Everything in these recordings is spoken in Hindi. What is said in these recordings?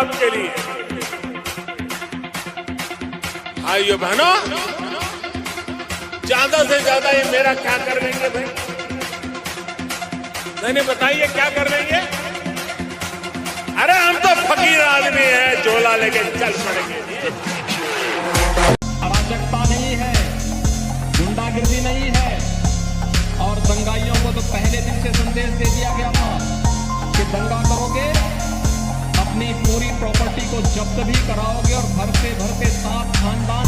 आपके लिए। भाइयों बहनों, ज्यादा से ज्यादा ये मेरा क्या कर लेंगे भाई? नहीं बताइए क्या कर लेंगे? अरे हम तो फकीर आदमी हैं, झोला लेके चल पड़ेंगे। अराजकता नहीं है, गुंडागिर्दी नहीं है, और दंगाइयों को तो पहले दिन से संदेश दे दिया गया था कि दंगा करोगे अपनी पूरी प्रॉपर्टी को जब्त भी कराओगे और भरते भरते 7 खानदान।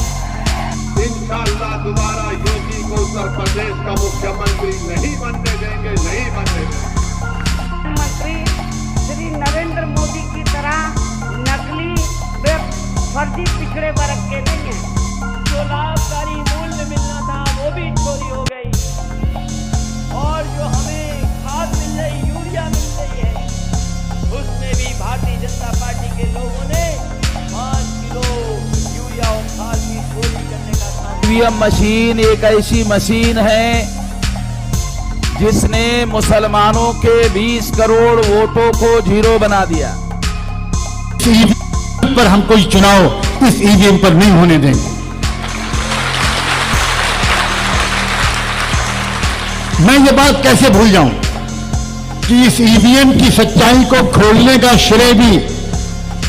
इंशाअल्लाह दोबारा योगी को उत्तर प्रदेश का मुख्यमंत्री नहीं बनने देंगे, नहीं बनने देंगे। मंत्री श्री नरेंद्र मोदी की तरह नकली व फर्जी पिछड़े वर्ग के नहीं है। जो लाभकारी मूल्य मिलना था वो भी चोरी हो गई, और जो हमें खाद मिल रही, यूरिया मिल रही है, उसमें भी भारतीय जनता पार्टी के लोगों ने 5 किलो यूरिया और खाद की चोरी करने का काम। ईवीएम मशीन एक ऐसी मशीन है जिसने मुसलमानों के 20 करोड़ वोटों को जीरो बना दिया। ईवीएम पर हम कोई चुनाव इस ईवीएम पर नहीं होने देंगे। मैं ये बात कैसे भूल जाऊं कि इस ईवीएम की सच्चाई को खोलने का श्रेय भी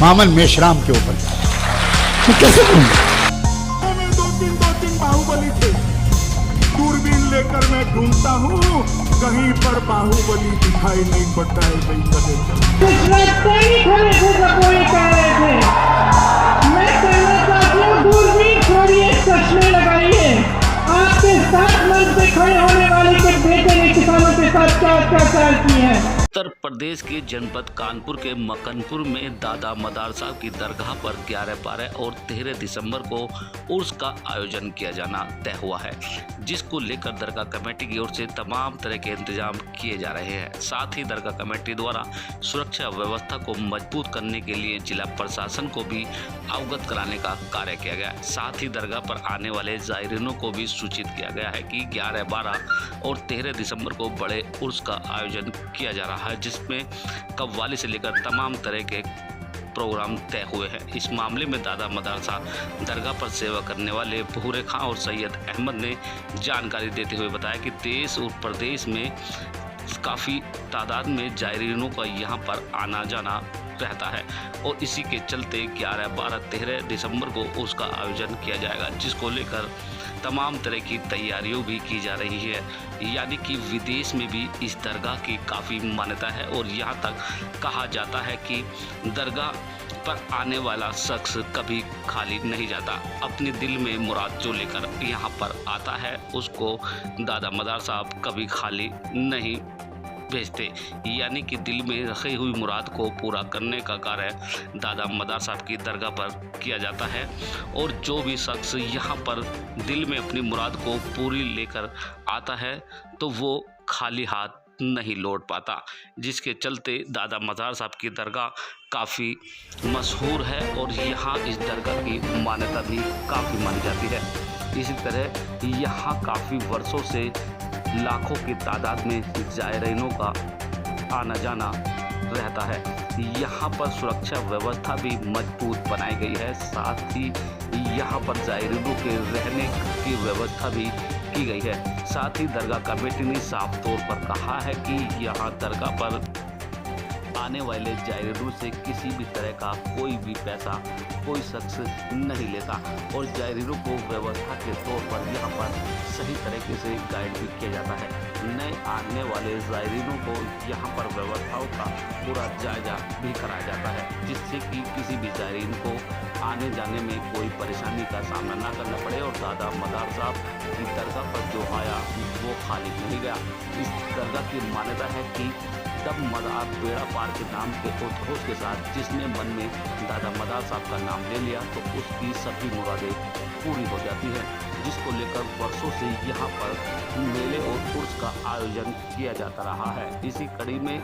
मामन मेश्राम के ऊपर तो कैसे भूलूं? दो तीन बाहुबली थे। दूरबीन लेकर मैं ढूंढता हूँ, कहीं पर बाहुबली दिखाई नहीं पड़ता है। भाई कह रहे थे, मैं कहना चाहती हूँ दूरबीन छोड़िए, चश्मे लगाइए। आपके साथ मंच पे खड़े होने वाले के बेटे ने किसानों के साथ क्या अत्याचार किए हैं। उत्तर प्रदेश के जनपद कानपुर के मकनपुर में दादा मदार साहब की दरगाह पर 11, 12 और 13 दिसंबर को उर्स का आयोजन किया जाना तय हुआ है, जिसको लेकर दरगाह कमेटी की ओर से तमाम तरह के इंतजाम किए जा रहे हैं। साथ ही दरगाह कमेटी द्वारा सुरक्षा व्यवस्था को मजबूत करने के लिए जिला प्रशासन को भी अवगत कराने का कार्य किया गया है। साथ ही दरगाह पर आने वाले जायरीनों को भी सूचित किया गया है कि 11, 12 और 13 दिसंबर को बड़े उर्स का आयोजन किया जा रहा है, जिसमें कव्वाली से लेकर तमाम तरह के प्रोग्राम तय हुए हैं। इस मामले में दादा मदरसा दरगाह पर सेवा करने वाले भूरे खां और सैयद अहमद ने जानकारी देते हुए बताया कि देश और प्रदेश में काफ़ी तादाद में जायरीनों का यहाँ पर आना जाना रहता है, और इसी के चलते 11, 12, 13 दिसंबर को उसका आयोजन किया जाएगा, जिसको लेकर तमाम तरह की तैयारियों भी की जा रही है। यानी कि विदेश में भी इस दरगाह की काफ़ी मान्यता है, और यहाँ तक कहा जाता है कि दरगाह पर आने वाला शख्स कभी खाली नहीं जाता। अपने दिल में मुराद जो लेकर यहाँ पर आता है उसको दादा मदार साहब कभी खाली नहीं भेजते। यानी कि दिल में रखी हुई मुराद को पूरा करने का कार्य दादा मदार साहब की दरगाह पर किया जाता है, और जो भी शख्स यहाँ पर दिल में अपनी मुराद को पूरी लेकर आता है तो वो खाली हाथ नहीं लौट पाता, जिसके चलते दादा मदार साहब की दरगाह काफ़ी मशहूर है, और यहाँ इस दरगाह की मान्यता भी काफ़ी मानी जाती है। इसी तरह यहाँ काफ़ी वर्षों से लाखों की तादाद में जायरीनों का आना जाना रहता है। यहाँ पर सुरक्षा व्यवस्था भी मजबूत बनाई गई है। साथ ही यहाँ पर जायरीनों के रहने की व्यवस्था भी की गई है। साथ ही दरगाह कमेटी ने साफ तौर पर कहा है कि यहाँ दरगाह पर आने वाले जायरीनों से किसी भी तरह का कोई भी पैसा कोई शख्स नहीं लेता, और जायरीनों को व्यवस्था के तौर पर यहाँ पर सही तरीके से गाइड भी किया जाता है। नए आने वाले जायरीनों को यहाँ पर व्यवस्थाओं का पूरा जायजा भी कराया जाता है, जिससे कि किसी भी जायरीन को आने जाने में कोई परेशानी का सामना ना करना पड़े, और दादा मदार साहब की दरगाह पर जो आया वो खाली नहीं गया। इस दरगाह की मान्यता है कि तब मदार बेड़ा पार के नाम के उद्घोष के साथ जिसने मन में दादा मदार साहब का नाम ले लिया तो उसकी सभी मुरादें पूरी हो जाती है, जिसको लेकर वर्षों से यहाँ पर मेले और उर्स का आयोजन किया जाता रहा है। इसी कड़ी में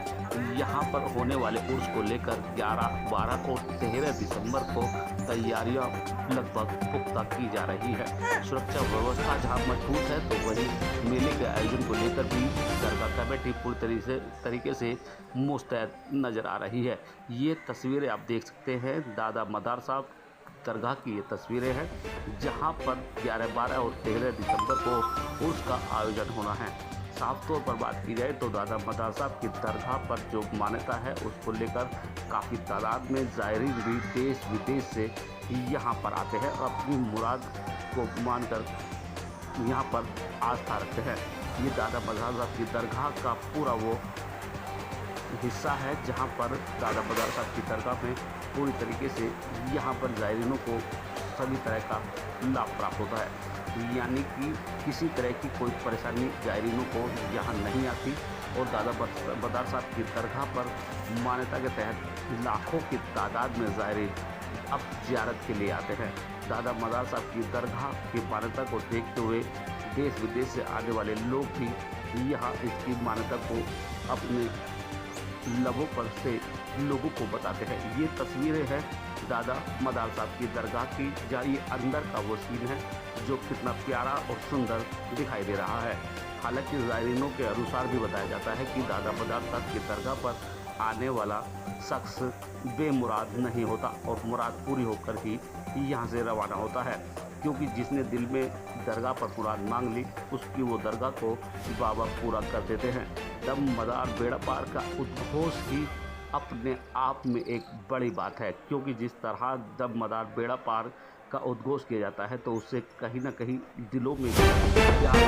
यहाँ पर होने वाले उर्स को लेकर 11, 12 और 13 दिसंबर को तैयारियां लगभग पुख्ता की जा रही है। सुरक्षा व्यवस्था जहाँ मजबूत है तो वहीं मेले के आयोजन को लेकर भी दरगाह कमेटी पूरी तरीके से मुस्तैद नजर आ रही है। ये तस्वीरें आप देख सकते हैं दादा मदार साहब दरगाह की ये तस्वीरें हैं, जहां पर 11, 12 और 13 दिसंबर को उर्स का आयोजन होना है। साफ तौर पर बात की जाए तो दादा मदार साहब की दरगाह पर जो मान्यता है उसको लेकर काफ़ी तादाद में ज़ायरीन भी देश विदेश से यहाँ पर आते हैं और अपनी मुराद को मानकर यहाँ पर आस्था रखते हैं। ये दादा मदार साहब की दरगाह का पूरा वो हिस्सा है जहाँ पर दादा मदार साहब की दरगाह में पूरी तरीके से यहाँ पर ज़ायरीनों को सभी तरह का लाभ प्राप्त होता है, यानी कि किसी तरह की कोई परेशानी ज़ायरीनों को यहाँ नहीं आती। और दादा मदार साहब की दरगाह पर मान्यता के तहत लाखों की तादाद में ज़ायरीन अब ज़ियारत के लिए आते हैं। दादा मदार साहब की दरगाह की मान्यता को देखते हुए देश विदेश से आने वाले लोग भी यहाँ इसकी मान्यता को अपने लबों पर से लोगों को बताते हैं। ये तस्वीरें हैं दादा मदार साहब की दरगाह की, जहाँ ये अंदर का वो सीन है जो कितना प्यारा और सुंदर दिखाई दे रहा है। हालांकि ज़ायरीनों के अनुसार भी बताया जाता है कि दादा मदार साहब की दरगाह पर आने वाला शख्स बेमुराद नहीं होता और मुराद पूरी होकर ही यहाँ से रवाना होता है, क्योंकि जिसने दिल में दरगाह पर मुराद मांग ली उसकी वो दरगाह को बाबा पूरा कर देते हैं। दम मदार बेड़ा पार का उद्घोष ही अपने आप में एक बड़ी बात है, क्योंकि जिस तरह दम मदार बेड़ा पार का उद्घोष किया जाता है तो उससे कहीं ना कहीं दिलों में प्यार